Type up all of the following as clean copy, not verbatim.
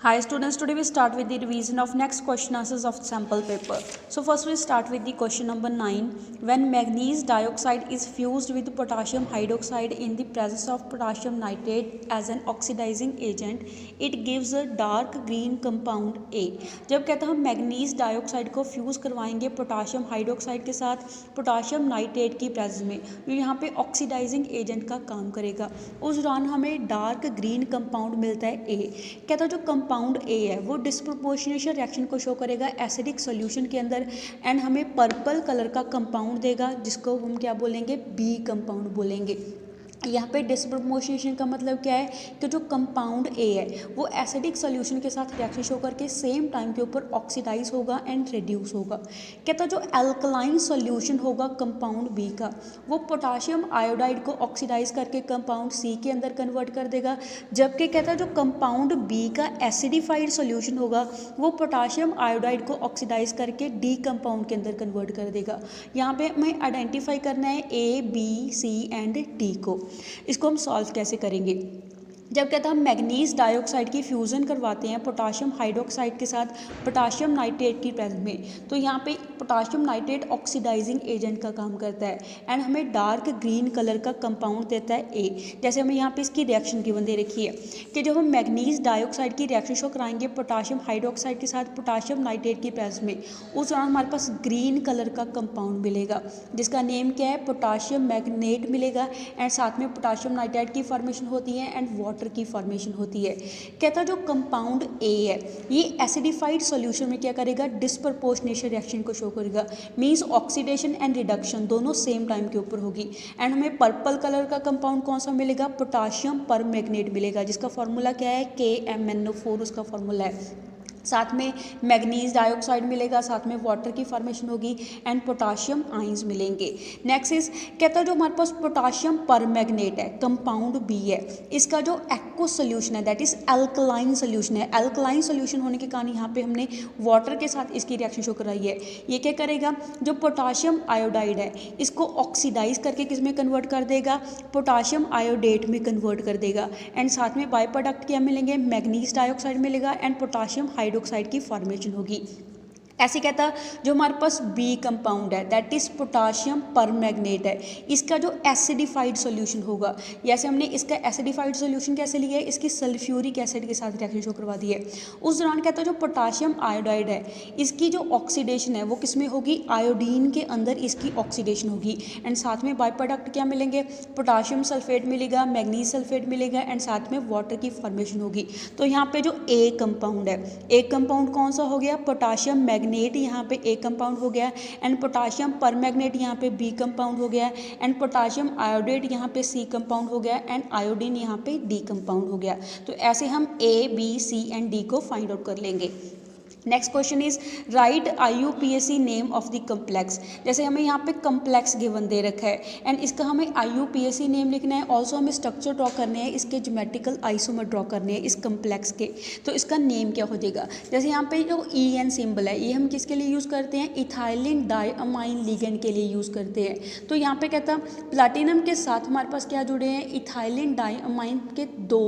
Hi students, today we start with the revision of next question answers of sample paper. So first we start with the question number 9. When manganese dioxide is fused with potassium hydroxide in the presence of potassium nitrate as an oxidizing agent, it gives a dark green compound A. जब कहता हम manganese dioxide को fuse करवाएंगे potassium hydroxide के साथ potassium nitrate की presence में, तो यहाँ पे ऑक्सीडाइजिंग एजेंट का काम करेगा। उस दौरान हमें डार्क ग्रीन कंपाउंड मिलता है ए। कहता जो कंपाउंड ए है वो डिस्प्रोपोर्शनेशन रिएक्शन को शो करेगा एसिडिक सॉल्यूशन के अंदर एंड हमें पर्पल कलर का कंपाउंड देगा जिसको हम क्या बोलेंगे, बी कंपाउंड बोलेंगे। यहाँ पे डिस्प्रोपोर्शनेशन का मतलब क्या है कि जो कंपाउंड ए है वो एसिडिक सॉल्यूशन के साथ रिएक्शन शो करके सेम टाइम के ऊपर ऑक्सीडाइज होगा एंड रिड्यूस होगा। कहता जो एल्कलाइन सॉल्यूशन होगा कंपाउंड बी का वो पोटाशियम आयोडाइड को ऑक्सीडाइज करके कंपाउंड सी के अंदर कन्वर्ट कर देगा, जबकि कहता जो कंपाउंड बी का एसिडिफाइड सॉल्यूशन होगा वो पोटाशियम आयोडाइड को ऑक्सीडाइज करके डी कंपाउंड के अंदर कन्वर्ट कर देगा। यहाँ पे हमें आइडेंटिफाई करना है A B C and D को। इसको हम सॉल्व कैसे करेंगे। जब कहता हम मैग्नीज डाइऑक्साइड की फ्यूज़न करवाते हैं पोटाशियम हाइड्रोक्साइड के साथ पोटाशियम नाइट्रेट की प्रेजेंस में, तो यहाँ पे पोटाशियम नाइट्रेट ऑक्सीडाइजिंग एजेंट का काम करता है एंड हमें डार्क ग्रीन कलर का कंपाउंड देता है ए। जैसे हमें यहाँ पे इसकी रिएक्शन गिवन दे रखी है कि जब हम मैग्नीज डाइऑक्साइड की रिएक्शन शो कराएंगे पोटाशियम हाइड्रोक्साइड के साथ पोटाशियम नाइट्रेट की प्रेजेंस में, उस दौरान हमारे पास ग्रीन कलर का कंपाउंड मिलेगा जिसका नेम क्या है, पोटाशियम मैग्नेट मिलेगा एंड साथ में पोटाशियम नाइट्रेट की फॉर्मेशन होती है एंड वाटर की फॉर्मेशन होती है। कहता जो कंपाउंड ए है ये एसिडिफाइड सॉल्यूशन में क्या करेगा, डिस्प्रोपोर्शनेशन रिएक्शन को शो करेगा, मींस ऑक्सीडेशन एंड रिडक्शन दोनों सेम टाइम के ऊपर होगी एंड हमें पर्पल कलर का कंपाउंड कौन सा मिलेगा, पोटाशियम परमैंगनेट मिलेगा जिसका फॉर्मूला क्या है, KMnO4 उसका फॉर्मूला है। साथ में मैग्नीज डाइऑक्साइड मिलेगा, साथ में वाटर की फॉर्मेशन होगी एंड पोटाशियम आइंस मिलेंगे। नेक्स्ट इज कहता है जो हमारे पास पोटाशियम परमैंगनेट है कंपाउंड बी है, इसका जो एक्व सोल्यूशन है दैट इज अल्कलाइन सोल्यूशन है। अल्कलाइन सोल्यूशन होने के कारण यहाँ पे हमने वाटर के साथ इसकी रिएक्शन शो कराई है। ये क्या करेगा, जो पोटाशियम आयोडाइड है इसको ऑक्सीडाइज करके किस में कन्वर्ट कर देगा, पोटाशियम आयोडेट में कन्वर्ट कर देगा एंड साथ में बाय प्रोडक्ट क्या मिलेंगे, मैग्नीज डाइऑक्साइड मिलेगा एंड पोटाशियम हाइड्रोक्साइड की फॉर्मेशन होगी। ऐसे कहता जो हमारे पास बी कंपाउंड है दैट इज पोटाशियम परमैंगनेट है, इसका जो एसिडिफाइड सॉल्यूशन होगा, जैसे हमने इसका एसिडिफाइड सॉल्यूशन कैसे लिया है, इसकी सल्फ्यूरिक एसिड के साथ रिएक्शन शो करवा दी है। उस दौरान कहता है जो पोटाशियम आयोडाइड है इसकी जो ऑक्सीडेशन है वो किस में होगी, आयोडीन के अंदर इसकी ऑक्सीडेशन होगी एंड साथ में बाय प्रोडक्ट क्या मिलेंगे, पोटाशियम सल्फेट मिलेगा, मैग्नीज सल्फेट मिलेगा एंड साथ में वाटर की फॉर्मेशन होगी। तो यहाँ पे जो ए कंपाउंड है, ए कंपाउंड कौन सा हो गया, पोटाशियम मैग्नेट यहाँ पे ए कंपाउंड हो गया एंड पोटाशियम परमैंगनेट यहाँ पे बी कंपाउंड हो गया एंड पोटाशियम आयोडेट यहाँ पे सी कंपाउंड हो गया एंड आयोडीन यहाँ पे डी कंपाउंड हो गया। तो ऐसे हम A B C and D को फाइंड आउट कर लेंगे। Next question is write IUPAC name of the complex. जैसे हमें यहाँ पे कम्प्लेक्स गिवन दे रखा है एंड इसका हमें IUPAC नेम लिखना है, ऑल्सो हमें स्ट्रक्चर ड्रॉ करने हैं, इसके ज्योमेट्रिकल आइसोमर ड्रॉ करने हैं इस कम्प्लेक्स के, तो इसका नेम क्या हो जाएगा। जैसे यहाँ पे जो EN सिंबल है ये हम किसके लिए यूज़ करते हैं, इथाइलिन डाइअमाइन लिगेंड के लिए यूज़ करते हैं। तो यहाँ पे कहता प्लैटिनम के साथ हमारे पास क्या जुड़े हैं, इथाइलिन डाइअमाइन के 2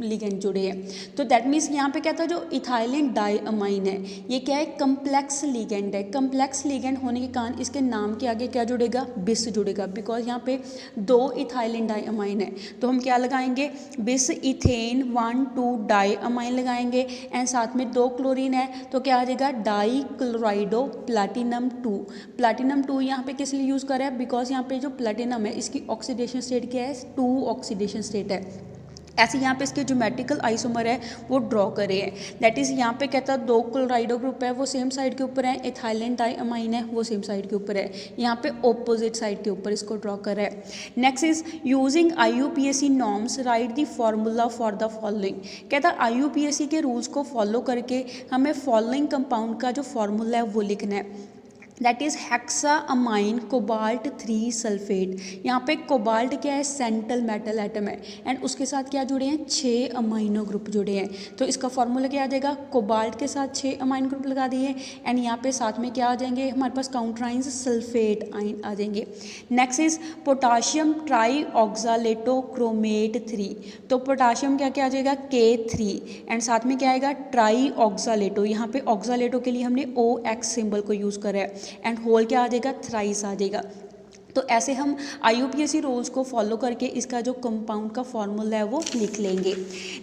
लिगेंड जुड़े हैं। तो दैट मीन्स यहाँ पे कहता जो इथाइलिन डाइअमाइन है ये क्या है, कम्प्लेक्स लिगेंड है। कम्प्लेक्स लिगेंड होने के कारण इसके नाम के आगे क्या जुड़ेगा, बिस जुड़ेगा, बिकॉज यहाँ पे 2 इथाइलिन डाइअमाइन है। तो हम क्या लगाएंगे, बिस इथेन 1,2 डाइअमाइन लगाएंगे एंड साथ में 2 क्लोरीन है तो क्या आ जाएगा, डाई क्लोराइडो प्लैटिनम 2। प्लैटिनम 2 यहाँ पे किस लिए यूज़ कर रहा है, बिकॉज यहाँ पे जो प्लैटिनम है इसकी ऑक्सीडेशन स्टेट क्या है, 2 ऑक्सीडेशन स्टेट है। ऐसे यहाँ पे इसके ज्योमेट्रिकल आइसोमर है वो ड्रॉ करे हैं, दैट इज़ यहाँ पे कहता है 2 क्लोराइडो ग्रुप है वो सेम साइड के ऊपर है, इथाइलिन डाइअमाइन है वो सेम साइड के ऊपर है, यहाँ पे ऑपोजिट साइड के ऊपर इसको ड्रॉ कर रहा है। Next is using IUPAC norms right the formula for the following. कहता है IUPAC के रूल्स को फॉलो करके हमें फॉलोइंग कंपाउंड का जो फॉर्मूला है वो लिखना है। That is hexa amine cobalt 3 sulphate. यहाँ पे कोबाल्ट क्या है, सेंट्रल मेटल एटम है, एंड उसके साथ क्या जुड़े हैं, 6 अमाइनो ग्रुप जुड़े हैं। तो इसका फॉर्मूला क्या आ जाएगा, कोबाल्ट के साथ 6 अमाइन ग्रुप लगा दिए, एंड यहाँ पे साथ में क्या आ जाएंगे हमारे पास, काउंटर आइंस सल्फेट आइन आ जाएंगे। Next is potassium tri oxalato chromate 3। तो पोटाशियम क्या क्या आ जाएगा, K3, एंड साथ में क्या आएगा, ट्राई ऑक्सालेटो। यहाँ पे ऑक्सालेटो के लिए हमने OX सिंबल को यूज़ करा है, एंड होल क्या आ जाएगा, थ्राइस आ जाएगा। तो ऐसे हम IUPAC रूल्स को फॉलो करके इसका जो कंपाउंड का फॉर्मूला है वो लिख लेंगे।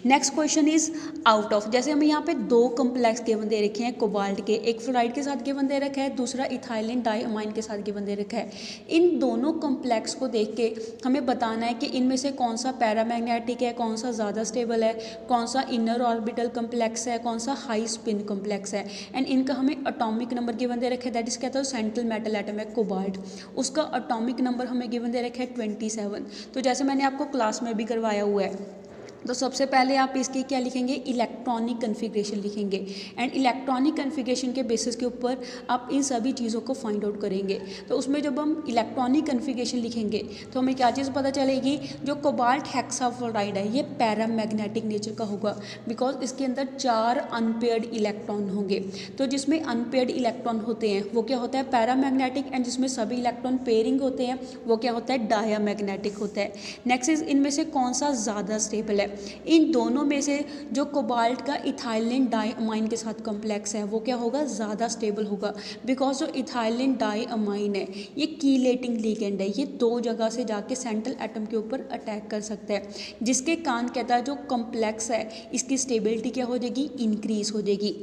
Next question is out of, जैसे हमें यहाँ पे 2 कम्प्लेक्स गिवन दे रखे हैं कोबाल्ट के, एक फ्लोराइड के साथ गिवन दे रखा है, दूसरा इथाइलिन डाइअमाइन के साथ गिवन दे रखा है। इन दोनों कम्प्लेक्स को देख के हमें बताना है कि इनमें से कौन सा पैरामैग्नेटिक है, कौन सा ज़्यादा स्टेबल है, कौन सा इनर ऑर्बिटल कम्प्लेक्स है, कौन सा हाई स्पिन कम्प्लेक्स है, एंड इनका हमें अटोमिक नंबर गिवन दे रखा है, दैट इज क्या था, सेंट्रल मेटल एटम है कोबाल्ट, उसका अटोमिक नंबर हमें गिवन दे रखे हैं 27। तो जैसे मैंने आपको क्लास में भी करवाया हुआ है, तो सबसे पहले आप इसकी क्या लिखेंगे, इलेक्ट्रॉनिक कन्फिग्रेशन लिखेंगे, एंड इलेक्ट्रॉनिक कन्फिग्रेशन के बेसिस के ऊपर आप इन सभी चीज़ों को फाइंड आउट करेंगे। तो उसमें जब हम इलेक्ट्रॉनिक कन्फिग्रेशन लिखेंगे तो हमें क्या चीज़ पता चलेगी, जो कोबाल्ट हेक्साफ्लोराइड है ये पैरामैग्नेटिक नेचर का होगा, बिकॉज इसके अंदर 4 अनपेयर्ड इलेक्ट्रॉन होंगे। तो जिसमें अनपेयर्ड इलेक्ट्रॉन होते हैं वो क्या होता है, पैरामैग्नेटिक, एंड जिसमें सभी इलेक्ट्रॉन पेयरिंग होते हैं वो क्या होता है, डायामैग्नेटिक होता है। नेक्स्ट इज, इनमें से कौन सा ज़्यादा स्टेबल है, इन दोनों में से जो कोबाल्ट का इथाइलिन डाइअमाइन के साथ कॉम्प्लेक्स है वो क्या होगा, ज़्यादा स्टेबल होगा, बिकॉज जो इथाइलिन डाइअमाइन है ये कीलेटिंग लिगेंड है, ये 2 जगह से जाके सेंट्रल एटम के ऊपर अटैक कर सकता है, जिसके कारण कहता है जो कॉम्प्लेक्स है इसकी स्टेबिलिटी क्या हो जाएगी, इंक्रीज हो जाएगी।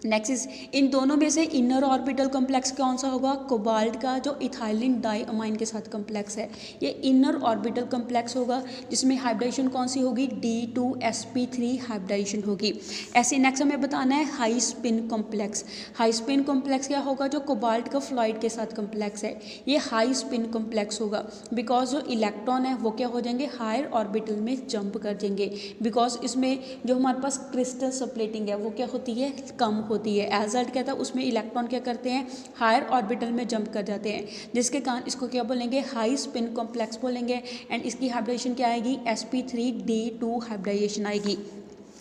नेक्स्ट इज, इन दोनों में से इनर ऑर्बिटल कॉम्प्लेक्स कौन सा होगा, कोबाल्ट का जो इथाइलिन डाइअमाइन के साथ कॉम्प्लेक्स है ये इनर ऑर्बिटल कॉम्प्लेक्स होगा, जिसमें हाइब्रिडाइजेशन कौन सी होगी, D2sp3 हाइब्रिडाइजेशन होगी। ऐसे नेक्स्ट हमें बताना है high spin complex. High spin complex क्या होगा, जो कोबाल्ट का फ्लोराइड के साथ कॉम्प्लेक्स है ये हाई स्पिन कॉम्प्लेक्स होगा, बिकॉज जो इलेक्ट्रॉन है वो क्या हो जाएंगे, हायर ऑर्बिटल में जंप कर जाएंगे, बिकॉज इसमें जो हमारे पास क्रिस्टल स्प्लिटिंग है वो क्या होती है, कम होती है। एज अल्ट कहता है उसमें इलेक्ट्रॉन क्या करते हैं, हायर ऑर्बिटल में जंप कर जाते हैं, जिसके कारण इसको क्या बोलेंगे, हाई स्पिन कॉम्प्लेक्स बोलेंगे, एंड इसकी हाइब्रिडाइजेशन क्या आएगी, sp3d2 हाइब्रिडाइजेशन आएगी।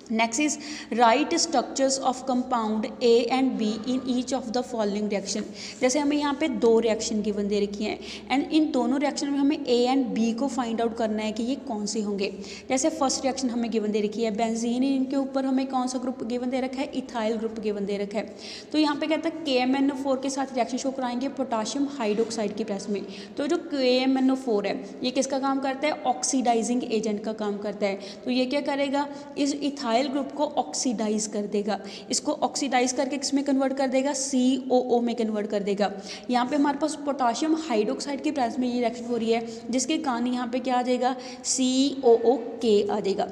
Next is, right structures of compound A and B in each of the following reaction. जैसे हमें यहाँ पे 2 रिएक्शन गिवन दे रखी हैं, एंड इन दोनों रिएक्शन में हमें A एंड B को फाइंड आउट करना है कि ये कौन से होंगे। जैसे फर्स्ट रिएक्शन हमें गिवन दे रखी है बेंजीन, इनके ऊपर हमें कौन सा ग्रुप गिवन दे रखा है, इथाइल ग्रुप गिवन दे रखा है। तो यहाँ पे कहता है KMnO4 के साथ रिएक्शन शो कराएंगे पोटाशियम हाइड्रोक्साइड की प्रेस में। तो जो KMnO4 है ये किसका काम करता है, ऑक्सीडाइजिंग एजेंट का काम करता है। तो ये क्या करेगा, इस इथाइल ग्रुप को ऑक्सीडाइज कर देगा, इसको ऑक्सीडाइज करके किसमें कन्वर्ट कर देगा, COO में कन्वर्ट कर देगा। यहाँ पे हमारे पास पोटाशियम हाइड्रोक्साइड की प्रेजेंस में ये रिएक्शन हो रही है, जिसके कारण यहाँ पे क्या आ जाएगा, COOK आ जाएगा।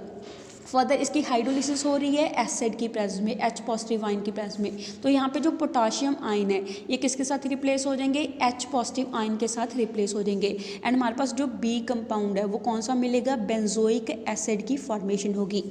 फर्दर इसकी हाइड्रोलिसिस हो रही है एसिड की प्रेजेंस में, H पॉजिटिव आयन की प्रेजेंस में। तो यहाँ पे जो पोटाशियम आयन है ये किसके साथ रिप्लेस हो जाएंगे, H पॉजिटिव आयन के साथ रिप्लेस हो जाएंगे, एंड हमारे पास जो B कंपाउंड है वो कौन सा मिलेगा, बेंजोइक एसिड की फॉर्मेशन होगी।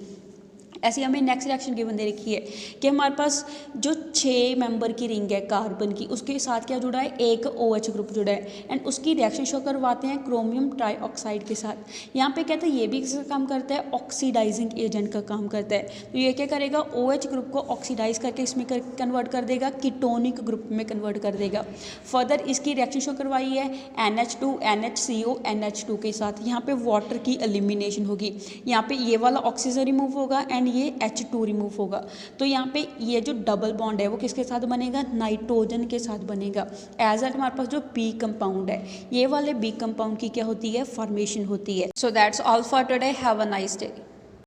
ऐसे हमें नेक्स्ट रिएक्शन गिवन दे रखी है कि हमारे पास जो 6 मेंबर की रिंग है कार्बन की, उसके साथ क्या जुड़ा है, एक OH ग्रुप जुड़ा है, एंड उसकी रिएक्शन शो करवाते हैं क्रोमियम ट्राईऑक्साइड के साथ। यहाँ पे कहते हैं ये भी किसका काम करता है, ऑक्सीडाइजिंग एजेंट का काम करता है। तो ये क्या करेगा, OH ग्रुप को ऑक्सीडाइज करके इसमें कन्वर्ट कर देगा, कीटोनिक ग्रुप में कन्वर्ट कर देगा। फर्दर इसकी रिएक्शन शो करवाई है NH2 NHCO NH2 के साथ। यहाँ पे वाटर की एलिमिनेशन होगी, यहाँ पे ये वाला ऑक्सीजन रिमूव होगा एंड ये H2 रिमूव होगा। तो यहाँ पे ये जो डबल बॉन्ड है वो किसके साथ बनेगा, नाइट्रोजन के साथ बनेगा। एज एट हमारे पास जो B कंपाउंड है ये वाले B कंपाउंड की क्या होती है, फॉर्मेशन होती है। So that's all for today, have a nice day.